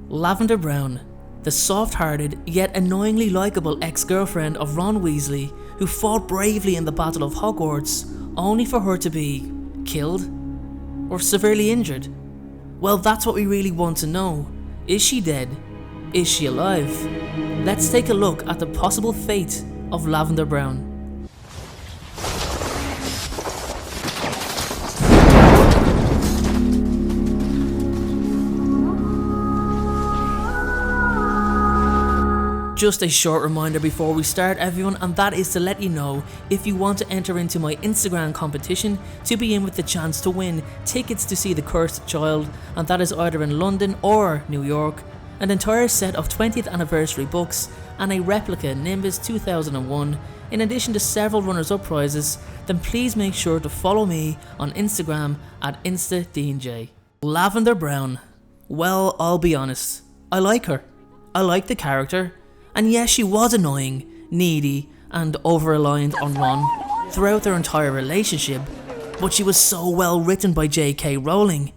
Lavender Brown, the soft-hearted yet annoyingly likeable ex-girlfriend of Ron Weasley who fought bravely in the Battle of Hogwarts only for her to be killed or severely injured. Well, that's what we really want to know. Is she dead? Is she alive? Let's take a look at the possible fate of Lavender Brown. Just a short reminder before we start, everyone, and that is to let you know if you want to enter into my Instagram competition to be in with the chance to win tickets to see The Cursed Child, and that is either in London or New York, an entire set of 20th anniversary books and a replica Nimbus 2001, in addition to several runners-up prizes, then please make sure to follow me on Instagram at InstaDNJ. Lavender Brown. Well, I'll be honest, I like her. I like the character. And yes, she was annoying, needy, and over-reliant on Ron throughout their entire relationship, but she was so well written by J.K. Rowling.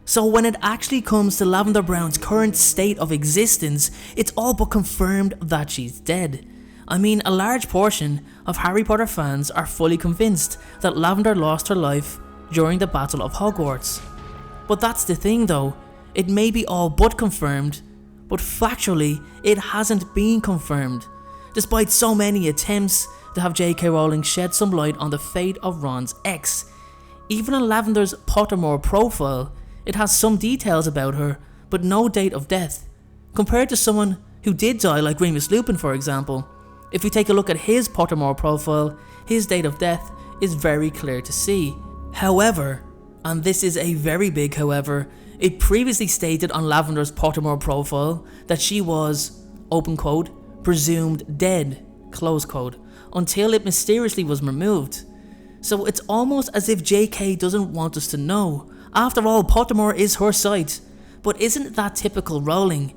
So when it actually comes to Lavender Brown's current state of existence, it's all but confirmed that she's dead. I mean, a large portion of Harry Potter fans are fully convinced that Lavender lost her life during the Battle of Hogwarts. But that's the thing though, it may be all but confirmed, but factually, it hasn't been confirmed, despite so many attempts to have J.K. Rowling shed some light on the fate of Ron's ex. Even on Lavender's Pottermore profile, it has some details about her, but no date of death. Compared to someone who did die, like Remus Lupin for example, if we take a look at his Pottermore profile, his date of death is very clear to see. However, and this is a very big however, it previously stated on Lavender's Pottermore profile that she was, open quote, presumed dead, close quote, until it mysteriously was removed. So it's almost as if JK doesn't want us to know. After all, Pottermore is her site. But isn't that typical Rowling?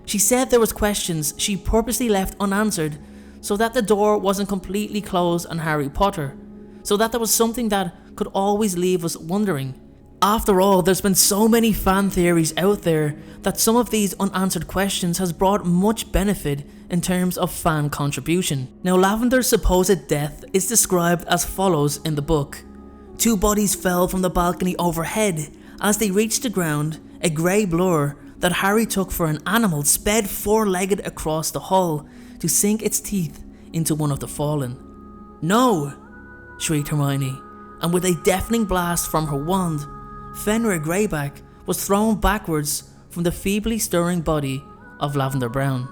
She said there was questions she purposely left unanswered so that the door wasn't completely closed on Harry Potter, so that there was something that could always leave us wondering. After all, there's been so many fan theories out there that some of these unanswered questions has brought much benefit in terms of fan contribution. Now, Lavender's supposed death is described as follows in the book. 2 bodies fell from the balcony overhead. As they reached the ground, a grey blur that Harry took for an animal sped 4-legged across the hall to sink its teeth into one of the fallen. "No!" shrieked Hermione, and with a deafening blast from her wand, Fenrir Greyback was thrown backwards from the feebly stirring body of Lavender Brown.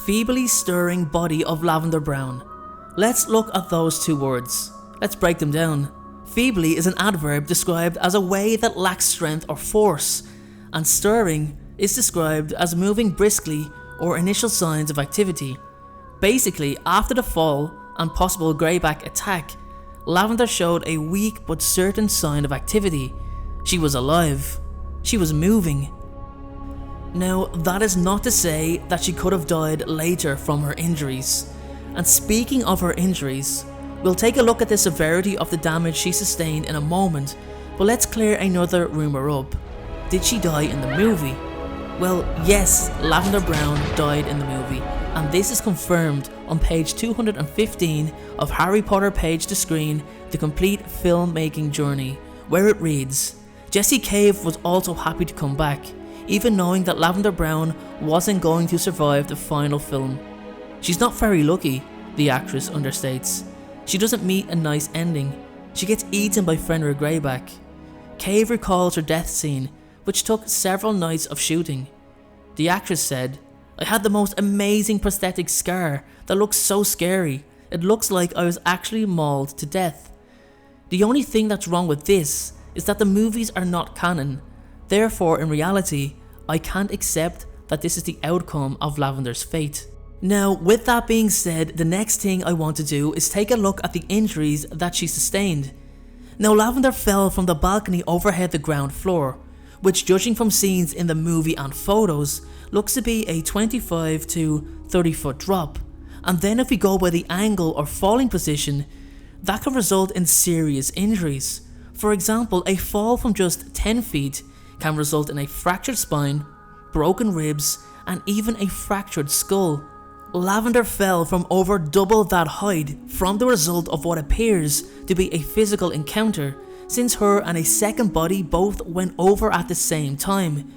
Feebly stirring body of Lavender Brown. Let's look at those 2 words. Let's break them down. Feebly is an adverb described as a way that lacks strength or force, and stirring is described as moving briskly or initial signs of activity. Basically, after the fall and possible Greyback attack, Lavender showed a weak but certain sign of activity. She was alive. She was moving. Now, that is not to say that she could have died later from her injuries. And speaking of her injuries, we'll take a look at the severity of the damage she sustained in a moment, but let's clear another rumour up. Did she die in the movie? Well, yes, Lavender Brown died in the movie, and this is confirmed on page 215 of Harry Potter Page to Screen, The Complete Filmmaking Journey, where it reads, Jessie Cave was also happy to come back, even knowing that Lavender Brown wasn't going to survive the final film. She's not very lucky, the actress understates. She doesn't meet a nice ending. She gets eaten by Fenrir Greyback. Cave recalls her death scene, which took several nights of shooting. The actress said, "I had the most amazing prosthetic scar that looks so scary. It looks like I was actually mauled to death. The only thing that's wrong with this is that the movies are not canon. Therefore, in reality, I can't accept that this is the outcome of Lavender's fate." Now, with that being said, the next thing I want to do is take a look at the injuries that she sustained. Now, Lavender fell from the balcony overhead the ground floor, which, judging from scenes in the movie and photos, looks to be a 25 to 30 foot drop. And then if we go by the angle or falling position, that can result in serious injuries. For example, a fall from just 10 feet can result in a fractured spine, broken ribs, and even a fractured skull. Lavender fell from over double that height from the result of what appears to be a physical encounter, since her and a second body both went over at the same time.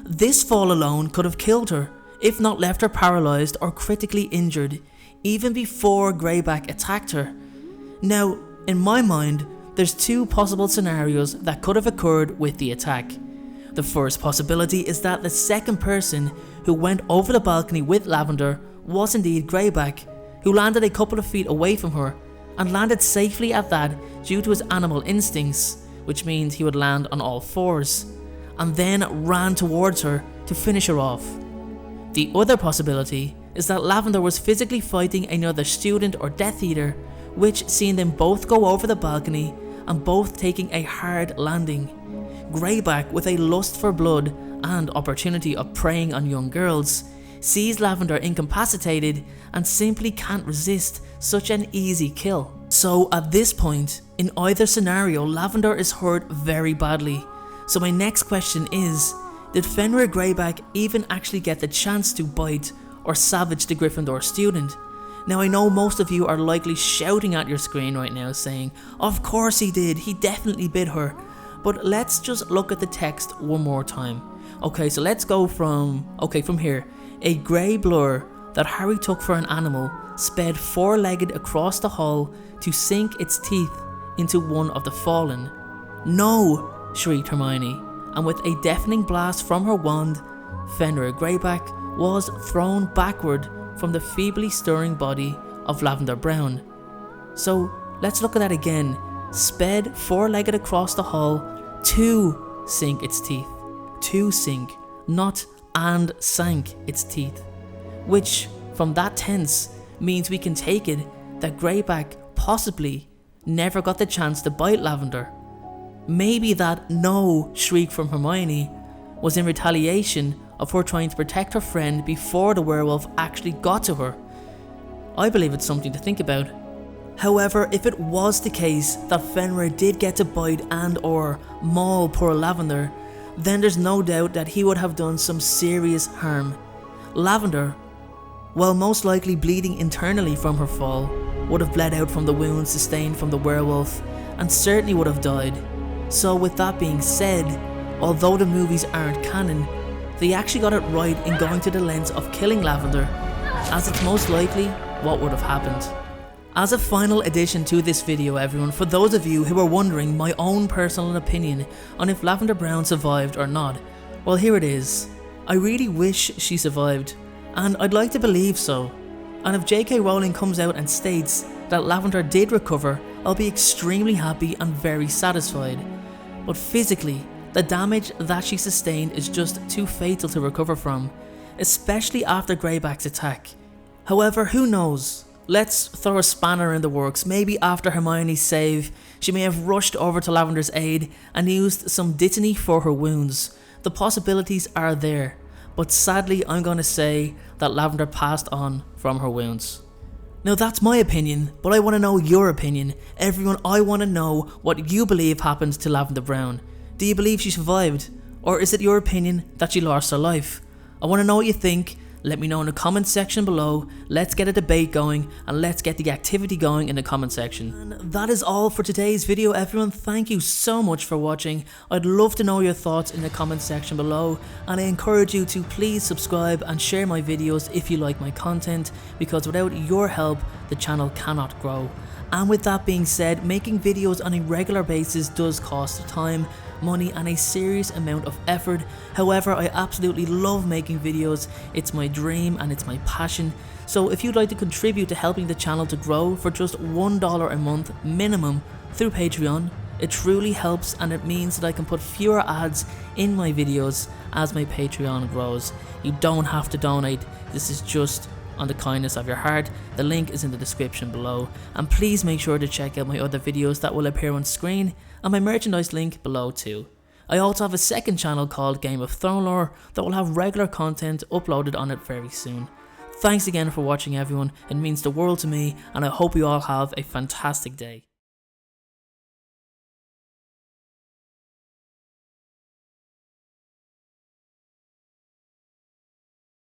This fall alone could have killed her, if not left her paralysed or critically injured, even before Greyback attacked her. Now, in my mind, there's two possible scenarios that could have occurred with the attack. The first possibility is that the second person who went over the balcony with Lavender was indeed Greyback, who landed a couple of feet away from her, and landed safely at that due to his animal instincts, which means he would land on all fours, and then ran towards her to finish her off. The other possibility is that Lavender was physically fighting another student or Death Eater, which seen them both go over the balcony and both taking a hard landing. Greyback, with a lust for blood and opportunity of preying on young girls, sees Lavender incapacitated and simply can't resist such an easy kill. So at this point, in either scenario, Lavender is hurt very badly. So my next question is, did Fenrir Greyback even actually get the chance to bite or savage the Gryffindor student? Now I know most of you are likely shouting at your screen right now saying, of course he did, he definitely bit her. But let's just look at the text one more time. Okay, so let's go from here. A grey blur that Harry took for an animal sped four-legged across the hall to sink its teeth into one of the fallen. No! Shrieked Hermione, and with a deafening blast from her wand, Fenrir Greyback was thrown backward from the feebly stirring body of Lavender Brown. So let's look at that again. Sped four-legged across the hall to sink its teeth. To sink, not and sank its teeth. Which, from that tense, means we can take it that Greyback possibly never got the chance to bite Lavender. Maybe that no shriek from Hermione was in retaliation of her trying to protect her friend before the werewolf actually got to her. I believe it's something to think about. However, if it was the case that Fenrir did get to bite and or maul poor Lavender, then there's no doubt that he would have done some serious harm. Lavender, while most likely bleeding internally from her fall, would have bled out from the wounds sustained from the werewolf and certainly would have died. So with that being said, although the movies aren't canon, they actually got it right in going to the lengths of killing Lavender, as it's most likely what would have happened. As a final addition to this video everyone, for those of you who are wondering my own personal opinion on if Lavender Brown survived or not, well here it is. I really wish she survived, and I'd like to believe so. And if JK Rowling comes out and states that Lavender did recover, I'll be extremely happy and very satisfied. But physically, the damage that she sustained is just too fatal to recover from, especially after Greyback's attack. However, who knows? Let's throw a spanner in the works. Maybe after Hermione's save, she may have rushed over to Lavender's aid and used some dittany for her wounds. The possibilities are there, but sadly I'm going to say that Lavender passed on from her wounds. Now that's my opinion, but I want to know your opinion. Everyone, I want to know what you believe happened to Lavender Brown. Do you believe she survived? Or is it your opinion that she lost her life? I want to know what you think. Let me know in the comment section below. Let's get a debate going and let's get the activity going in the comment section. And that is all for today's video everyone. Thank you so much for watching. I'd love to know your thoughts in the comment section below, and I encourage you to please subscribe and share my videos if you like my content, because without your help the channel cannot grow. And with that being said, making videos on a regular basis does cost time, money and a serious amount of effort. However, I absolutely love making videos. It's my dream and it's my passion. So if you'd like to contribute to helping the channel to grow for just $1 a month minimum through Patreon, it truly helps, and it means that I can put fewer ads in my videos as my Patreon grows. You don't have to donate. This is just on the kindness of your heart. The link is in the description below, and please make sure to check out my other videos that will appear on screen and my merchandise link below too. I also have a second channel called Game of Thrones Lore that will have regular content uploaded on it very soon. Thanks again for watching everyone, it means the world to me, and I hope you all have a fantastic day.